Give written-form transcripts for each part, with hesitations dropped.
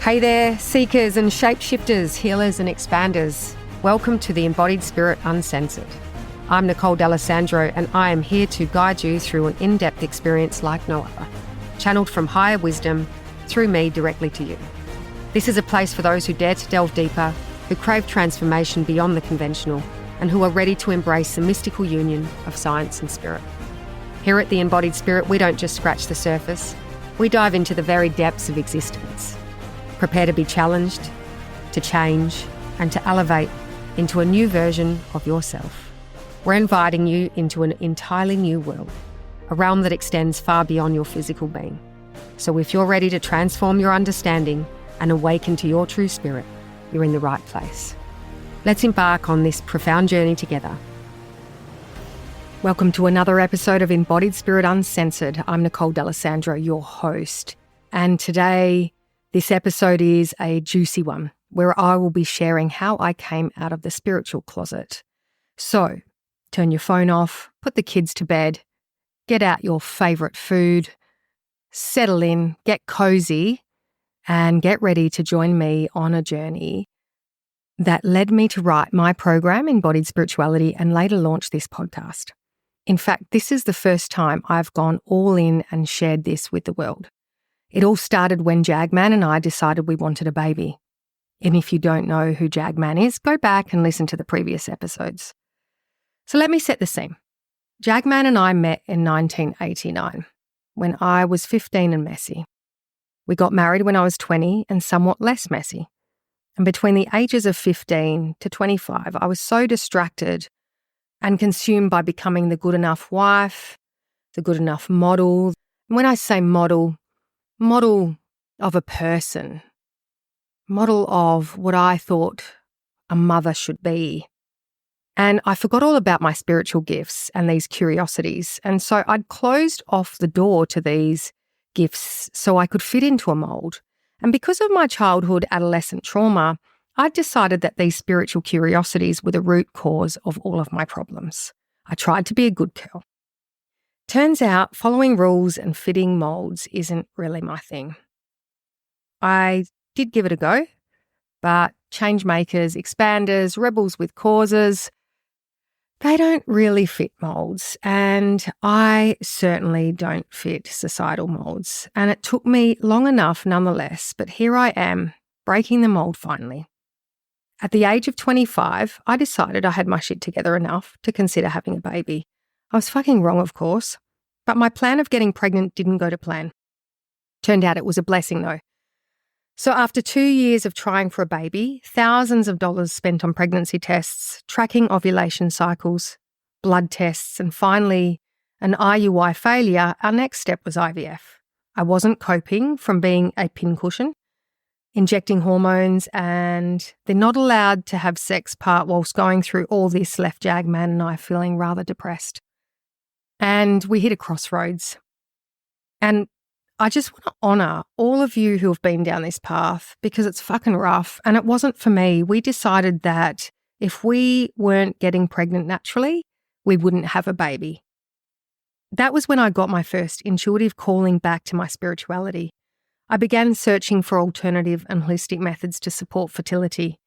Hey there, seekers and shapeshifters, healers and expanders. Welcome to the Embodied Spirit Uncensored. I'm Nicole D'Alessandro, and I am here to guide you through an in-depth experience like no other, channeled from higher wisdom through me directly to you. This is a place for those who dare to delve deeper, who crave transformation beyond the conventional, and who are ready to embrace the mystical union of science and spirit. Here at the Embodied Spirit, we don't just scratch the surface, we dive into the very depths of existence. Prepare to be challenged, to change, and to elevate into a new version of yourself. We're inviting you into an entirely new world, a realm that extends far beyond your physical being. So if you're ready to transform your understanding and awaken to your true spirit, you're in the right place. Let's embark on this profound journey together. Welcome to another episode of Embodied Spirit Uncensored. I'm Nicole D'Alessandro, your host. And today, this episode is a juicy one where I will be sharing how I came out of the spiritual closet. So, turn your phone off, put the kids to bed, get out your favourite food, settle in, get cozy, and get ready to join me on a journey that led me to write my program, Embodied Spirituality, and later launch this podcast. In fact, this is the first time I've gone all in and shared this with the world. It all started when Jagman and I decided we wanted a baby. And if you don't know who Jagman is, go back and listen to the previous episodes. So let me set the scene. Jagman and I met in 1989, when I was 15 and messy. We got married when I was 20 and somewhat less messy. And between the ages of 15 to 25, I was so distracted and consumed by becoming the good enough wife, the good enough model. And when I say model of a person, model of what I thought a mother should be. And I forgot all about my spiritual gifts and these curiosities. And so I'd closed off the door to these gifts so I could fit into a mould. And because of my childhood adolescent trauma, I decided that these spiritual curiosities were the root cause of all of my problems. I tried to be a good girl. Turns out following rules and fitting moulds isn't really my thing. I did give it a go, but change makers, expanders, rebels with causes, they don't really fit moulds, and I certainly don't fit societal moulds. And it took me long enough nonetheless, but here I am, breaking the mould finally. At the age of 25, I decided I had my shit together enough to consider having a baby. I was fucking wrong, of course, but my plan of getting pregnant didn't go to plan. Turned out it was a blessing though. So after 2 years of trying for a baby, thousands of dollars spent on pregnancy tests, tracking ovulation cycles, blood tests, and finally an IUI failure, our next step was IVF. I wasn't coping from being a pincushion, injecting hormones, and they're not allowed to have sex part whilst going through all this left Jagman and I feeling rather depressed. And we hit a crossroads. And I just want to honour all of you who have been down this path because it's fucking rough and it wasn't for me. We decided that if we weren't getting pregnant naturally, we wouldn't have a baby. That was when I got my first intuitive calling back to my spirituality. I began searching for alternative and holistic methods to support fertility.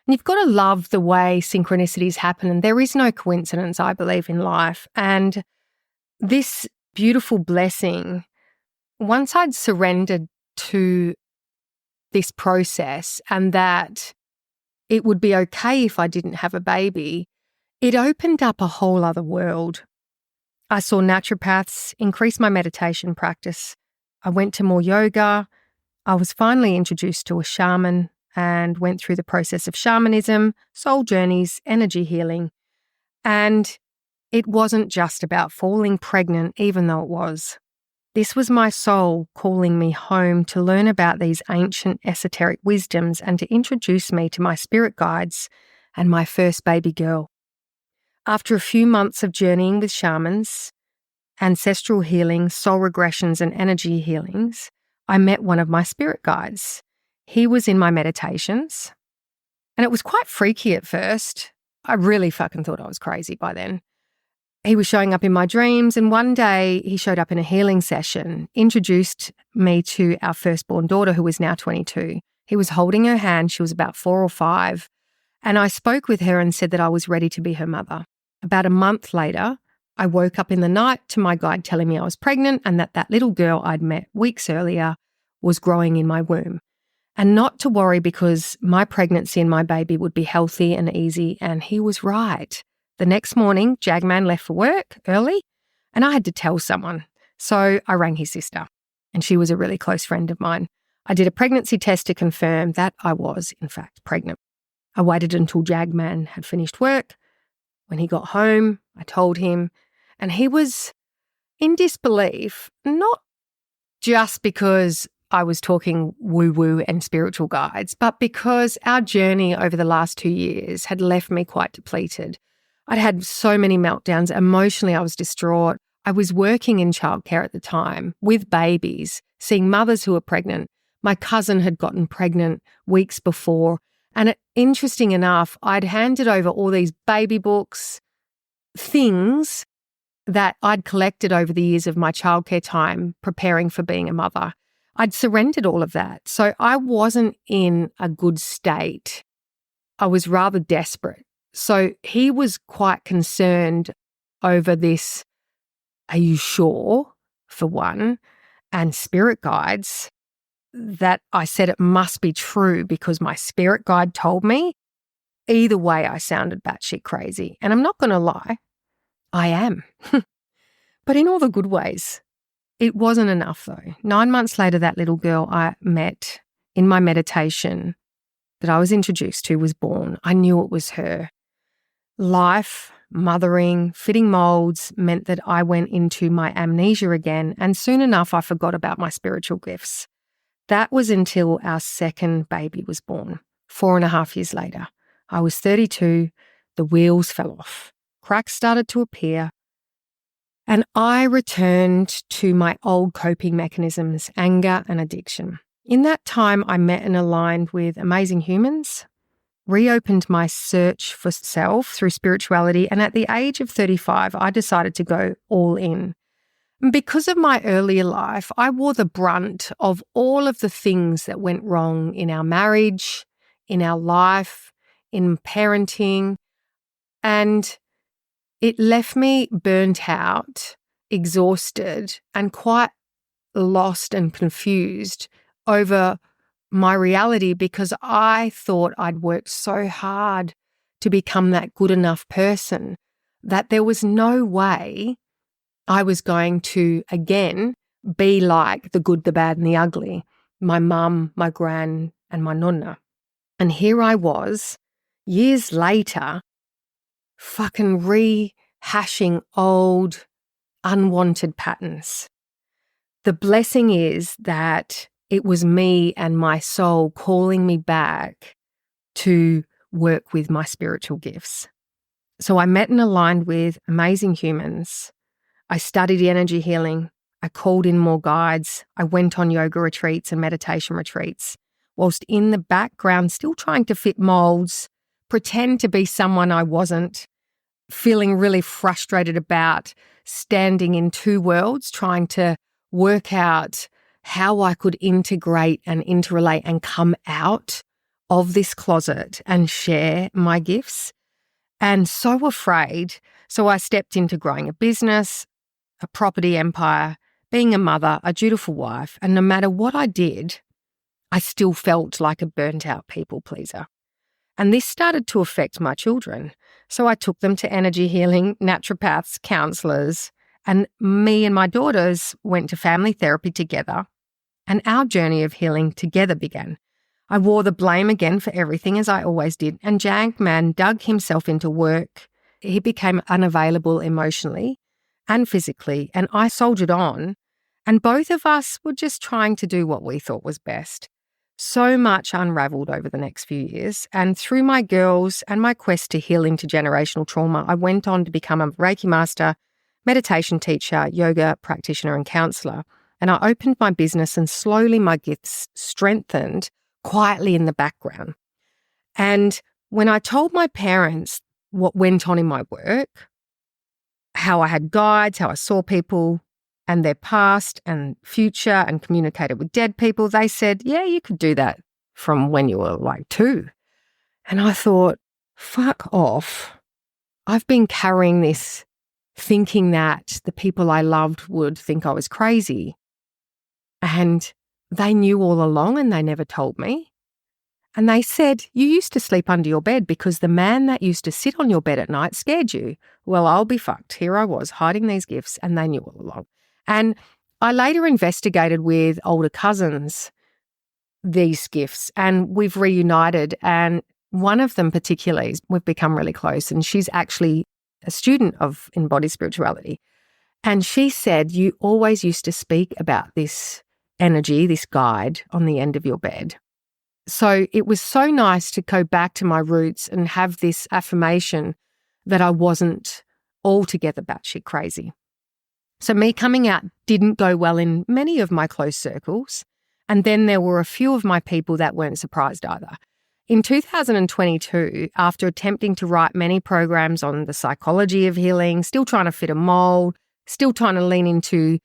And you've got to love the way synchronicities happen, and there is no coincidence, I believe, in life. And this beautiful blessing, once I'd surrendered to this process and that it would be okay if I didn't have a baby, it opened up a whole other world. I saw naturopaths, increased my meditation practice. I went to more yoga. I was finally introduced to a shaman and went through the process of shamanism, soul journeys, energy healing. And it wasn't just about falling pregnant, even though it was. This was my soul calling me home to learn about these ancient esoteric wisdoms and to introduce me to my spirit guides and my first baby girl. After a few months of journeying with shamans, ancestral healing, soul regressions, and energy healings, I met one of my spirit guides. He was in my meditations, and it was quite freaky at first. I really fucking thought I was crazy by then. He was showing up in my dreams, and one day he showed up in a healing session, introduced me to our firstborn daughter, who is now 22. He was holding her hand. She was about 4 or 5. And I spoke with her and said that I was ready to be her mother. About a month later, I woke up in the night to my guide telling me I was pregnant and that little girl I'd met weeks earlier was growing in my womb. And not to worry because my pregnancy and my baby would be healthy and easy, and he was right. The next morning, Jagman left for work early, and I had to tell someone. So I rang his sister, and she was a really close friend of mine. I did a pregnancy test to confirm that I was, in fact, pregnant. I waited until Jagman had finished work. When he got home, I told him, and he was in disbelief, not just because I was talking woo-woo and spiritual guides, but because our journey over the last 2 years had left me quite depleted. I'd had so many meltdowns. Emotionally, I was distraught. I was working in childcare at the time with babies, seeing mothers who were pregnant. My cousin had gotten pregnant weeks before. And interesting enough, I'd handed over all these baby books, things that I'd collected over the years of my childcare time preparing for being a mother. I'd surrendered all of that. So I wasn't in a good state. I was rather desperate. So he was quite concerned over this, are you sure, for one, and spirit guides, that I said it must be true because my spirit guide told me. Either way, I sounded batshit crazy. And I'm not going to lie, I am. But in all the good ways. It wasn't enough though. 9 months later, that little girl I met in my meditation that I was introduced to was born. I knew it was her. Life, mothering, fitting moulds meant that I went into my amnesia again, and soon enough I forgot about my spiritual gifts. That was until our second baby was born, 4.5 years later. I was 32, the wheels fell off. Cracks started to appear. And I returned to my old coping mechanisms, anger and addiction. In that time, I met and aligned with amazing humans, reopened my search for self through spirituality, and at the age of 35, I decided to go all in. Because of my earlier life, I wore the brunt of all of the things that went wrong in our marriage, in our life, in parenting, and it left me burnt out, exhausted, and quite lost and confused over my reality because I thought I'd worked so hard to become that good enough person that there was no way I was going to, again, be like the good, the bad, and the ugly, my mum, my gran, and my nonna. And here I was, years later, fucking rehashing old, unwanted patterns. The blessing is that it was me and my soul calling me back to work with my spiritual gifts. So I met and aligned with amazing humans. I studied energy healing. I called in more guides. I went on yoga retreats and meditation retreats, whilst in the background still trying to fit molds, pretend to be someone I wasn't, feeling really frustrated about standing in two worlds, trying to work out how I could integrate and interrelate and come out of this closet and share my gifts. And so afraid. So I stepped into growing a business, a property empire, being a mother, a dutiful wife. And no matter what I did, I still felt like a burnt out people pleaser. And this started to affect my children. So I took them to energy healing, naturopaths, counsellors, and me and my daughters went to family therapy together. And our journey of healing together began. I wore the blame again for everything, as I always did, and Jagman dug himself into work. He became unavailable emotionally and physically, and I soldiered on, and both of us were just trying to do what we thought was best. So much unravelled over the next few years, and through my girls and my quest to heal intergenerational trauma, I went on to become a Reiki master, meditation teacher, yoga practitioner and counsellor, and I opened my business and slowly my gifts strengthened quietly in the background. And when I told my parents what went on in my work, how I had guides, how I saw people and their past and future and communicated with dead people, they said, yeah, you could do that. from when you were like 2. And I thought, fuck off. I've been carrying this thinking that the people I loved would think I was crazy. And they knew all along and they never told me. And they said, you used to sleep under your bed because the man that used to sit on your bed at night scared you. Well, I'll be fucked. Here I was hiding these gifts and they knew all along. And I later investigated with older cousins these gifts and we've reunited. And one of them particularly, we've become really close, and she's actually a student of embodied spirituality. And she said, you always used to speak about this energy, this guide on the end of your bed. So it was so nice to go back to my roots and have this affirmation that I wasn't altogether batshit crazy. So me coming out didn't go well in many of my close circles. And then there were a few of my people that weren't surprised either. In 2022, after attempting to write many programs on the psychology of healing, still trying to fit a mold, still trying to lean into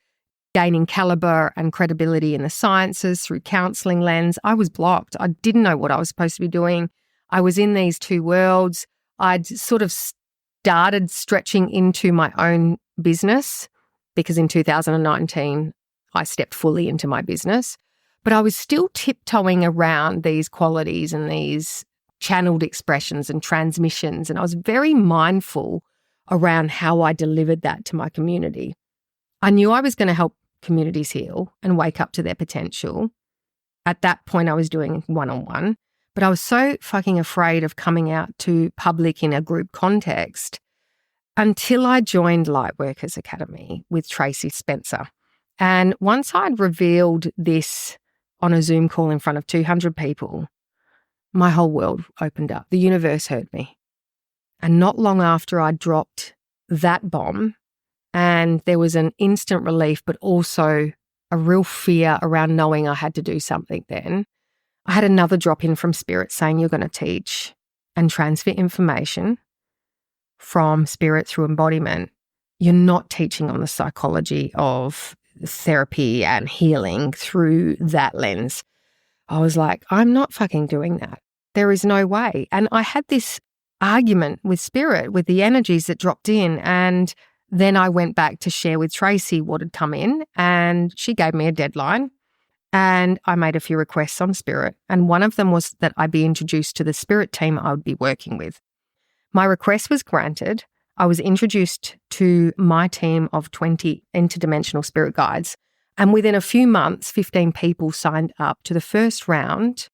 gaining caliber and credibility in the sciences through counselling lens, I was blocked. I didn't know what I was supposed to be doing. I was in these two worlds. I'd sort of started stretching into my own business because in 2019, I stepped fully into my business. But I was still tiptoeing around these qualities and these channeled expressions and transmissions. And I was very mindful around how I delivered that to my community. I knew I was going to help communities heal and wake up to their potential. At that point, I was doing one-on-one, but I was so fucking afraid of coming out to public in a group context until I joined Lightworkers Academy with Tracy Spencer. And once I'd revealed this on a Zoom call in front of 200 people, my whole world opened up. The universe heard me. And not long after I dropped that bomb, and there was an instant relief, but also a real fear around knowing I had to do something then, I had another drop in from Spirit saying, you're going to teach and transfer information from Spirit through embodiment. You're not teaching on the psychology of therapy and healing through that lens. I was like, I'm not fucking doing that. There is no way. And I had this argument with Spirit, with the energies that dropped in. And then I went back to share with Tracy what had come in, and she gave me a deadline. And I made a few requests on Spirit. And one of them was that I be introduced to the Spirit team I would be working with. My request was granted. I was introduced to my team of 20 interdimensional spirit guides. And within a few months, 15 people signed up to the first round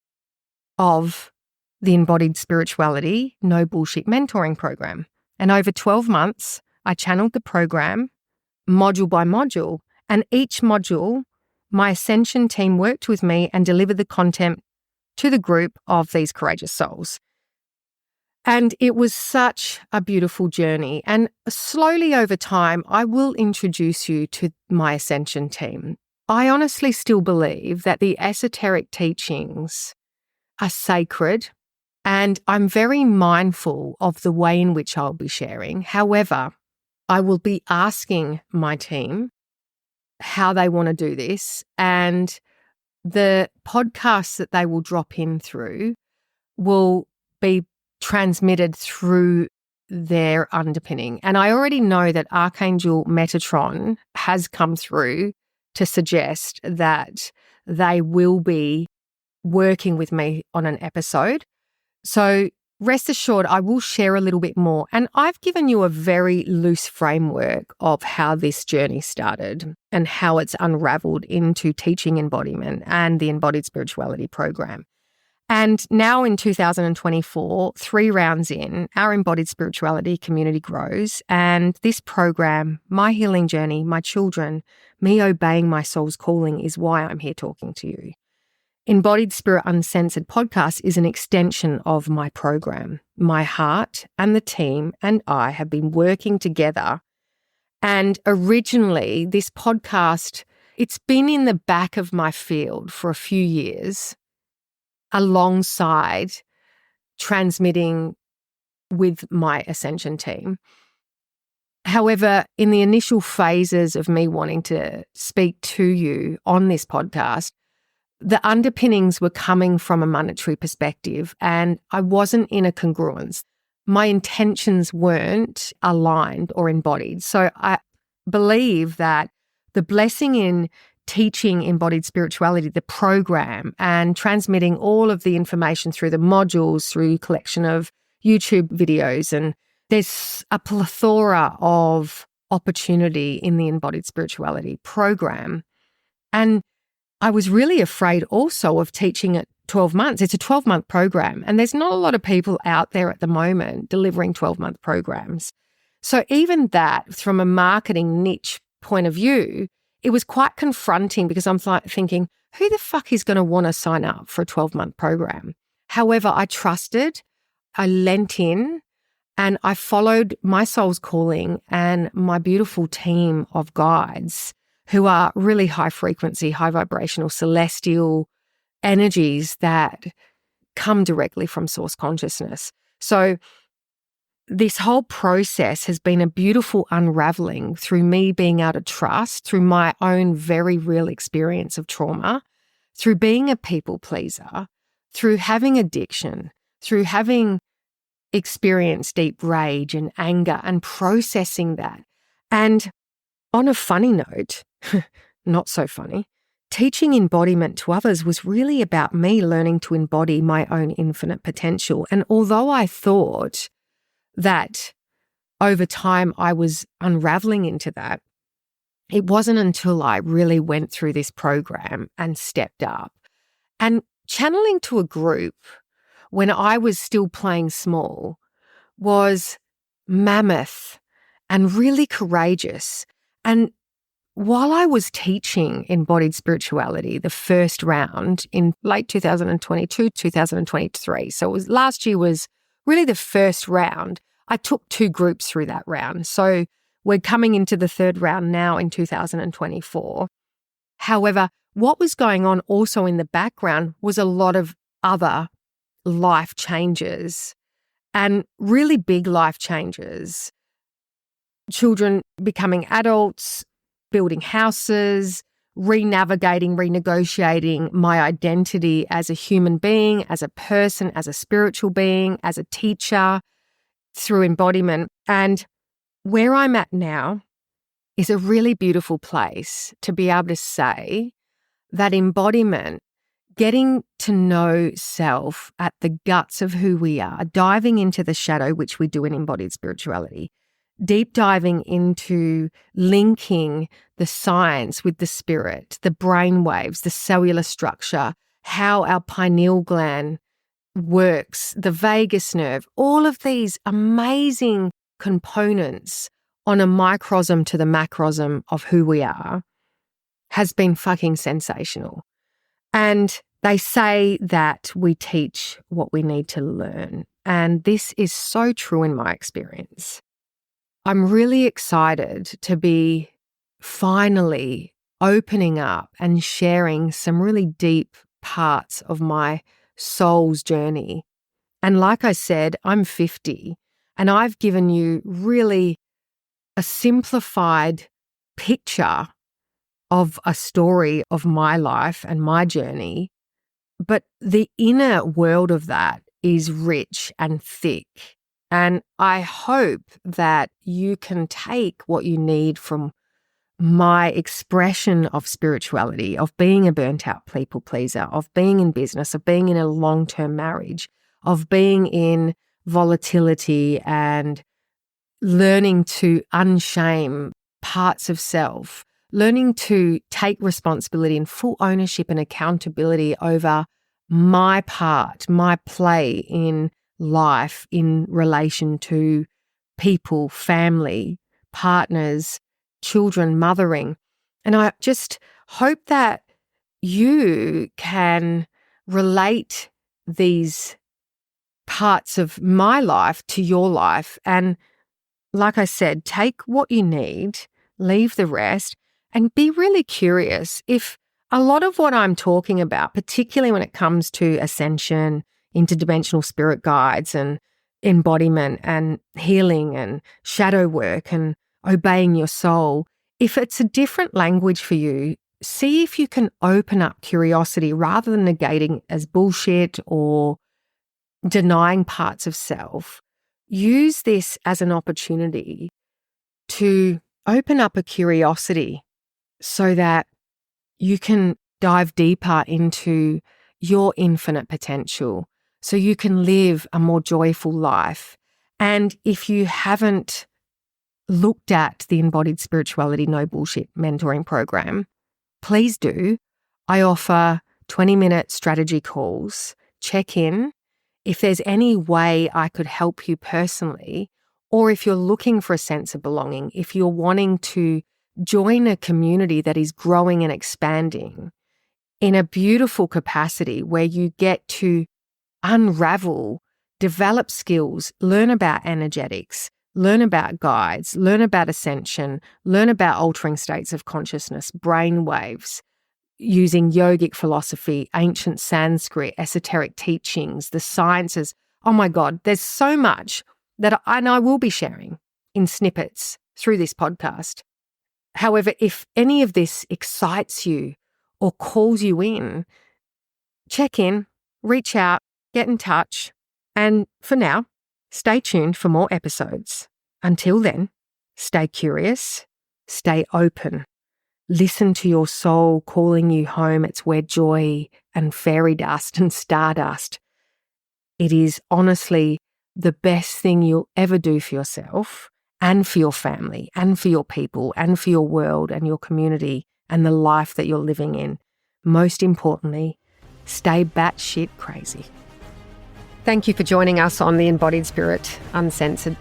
of the Embodied Spirituality No Bullshit Mentoring Program. And over 12 months, I channeled the program module by module. And each module, my Ascension team worked with me and delivered the content to the group of these courageous souls. And it was such a beautiful journey. And slowly over time, I will introduce you to my Ascension team. I honestly still believe that the esoteric teachings are sacred, and I'm very mindful of the way in which I'll be sharing. However, I will be asking my team how they want to do this, and the podcasts that they will drop in through will be transmitted through their underpinning. And I already know that Archangel Metatron has come through to suggest that they will be working with me on an episode. So rest assured, I will share a little bit more. And I've given you a very loose framework of how this journey started and how it's unraveled into teaching embodiment and the Embodied Spirituality program. And now in 2024, 3 rounds in, our Embodied Spirituality community grows. And this program, my healing journey, my children, me obeying my soul's calling is why I'm here talking to you. Embodied Spirit Uncensored podcast is an extension of my program. My heart and the team and I have been working together. And originally, this podcast, it's been in the back of my field for a few years, alongside transmitting with my Ascension team. However, in the initial phases of me wanting to speak to you on this podcast, the underpinnings were coming from a monetary perspective, and I wasn't in a congruence. My intentions weren't aligned or embodied. So I believe that the blessing in teaching embodied spirituality, the program, and transmitting all of the information through the modules, through collection of YouTube videos, and there's a plethora of opportunity in the embodied spirituality program. And I was really afraid also of teaching it 12 months. It's a 12-month program, and there's not a lot of people out there at the moment delivering 12-month programs. So even that, from a marketing niche point of view, it was quite confronting because I'm thinking, who the fuck is going to want to sign up for a 12-month program? However, I trusted, I lent in, and I followed my soul's calling and my beautiful team of guides who are really high frequency, high vibrational, celestial energies that come directly from source consciousness. So this whole process has been a beautiful unraveling through me being able to trust, through my own very real experience of trauma, through being a people pleaser, through having addiction, through having experienced deep rage and anger and processing that. And on a funny note, not so funny, teaching embodiment to others was really about me learning to embody my own infinite potential. And although I thought that over time I was unraveling into that, it wasn't until I really went through this program and stepped up. And channeling to a group when I was still playing small was mammoth and really courageous. And while I was teaching embodied spirituality, the first round in late 2022, 2023, so last year was really the first round. I took 2 groups through that round. So we're coming into the third round now in 2024. However, what was going on also in the background was a lot of other life changes and really big life changes. Children becoming adults, building houses, renegotiating my identity as a human being, as a person, as a spiritual being, as a teacher, through embodiment. And where I'm at now is a really beautiful place to be able to say that embodiment, getting to know self at the guts of who we are, diving into the shadow, which we do in embodied spirituality, deep diving into linking the science with the spirit, the brain waves, the cellular structure, how our pineal gland works, the vagus nerve, all of these amazing components on a microsm to the macrosm of who we are has been fucking sensational. And they say that we teach what we need to learn. And this is so true in my experience. I'm really excited to be finally opening up and sharing some really deep parts of my soul's journey. And like I said, I'm 50 and I've given you really a simplified picture of a story of my life and my journey. But the inner world of that is rich and thick. And I hope that you can take what you need from my expression of spirituality, of being a burnt out people pleaser, of being in business, of being in a long-term marriage, of being in volatility and learning to unshame parts of self, learning to take responsibility and full ownership and accountability over my part, my play in life in relation to people, family, partners, children, mothering. And I just hope that you can relate these parts of my life to your life. And like I said, take what you need, leave the rest, and be really curious if a lot of what I'm talking about, particularly when it comes to ascension, interdimensional spirit guides and embodiment and healing and shadow work and obeying your soul, if it's a different language for you, see if you can open up curiosity rather than negating as bullshit or denying parts of self. Use this as an opportunity to open up a curiosity so that you can dive deeper into your infinite potential, so you can live a more joyful life. And if you haven't looked at the Embodied Spirituality No Bullshit mentoring program, please do. I offer 20-minute strategy calls. Check in. If there's any way I could help you personally, or if you're looking for a sense of belonging, if you're wanting to join a community that is growing and expanding in a beautiful capacity where you get to unravel, develop skills, learn about energetics, learn about guides, learn about ascension, learn about altering states of consciousness, brain waves, using yogic philosophy, ancient Sanskrit, esoteric teachings, the sciences. Oh my God, there's so much that I will be sharing in snippets through this podcast. However, if any of this excites you or calls you in, check in, reach out, get in touch. And for now, stay tuned for more episodes. Until then, stay curious, stay open. Listen to your soul calling you home. It's where joy and fairy dust and stardust. It is honestly the best thing you'll ever do for yourself and for your family and for your people and for your world and your community and the life that you're living in. Most importantly, stay batshit crazy. Thank you for joining us on The Embodied Spirit Uncensored.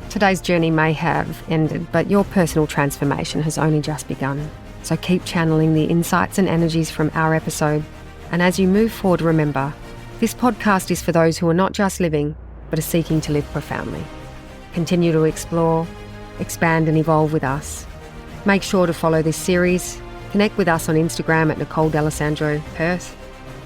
Today's journey may have ended, but your personal transformation has only just begun. So keep channeling the insights and energies from our episode. And as you move forward, remember, this podcast is for those who are not just living, but are seeking to live profoundly. Continue to explore, expand and evolve with us. Make sure to follow this series, connect with us on Instagram at Nicole D'Alessandro Perth,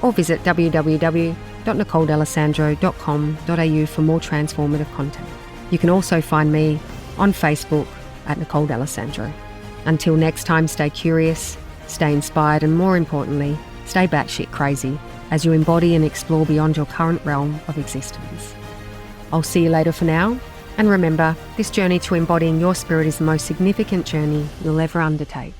or visit www.nicoledalessandro.com.au for more transformative content. You can also find me on Facebook at Nicole D'Alessandro. Until next time, stay curious, stay inspired, and more importantly, stay batshit crazy as you embody and explore beyond your current realm of existence. I'll see you later for now, and remember, this journey to embodying your spirit is the most significant journey you'll ever undertake.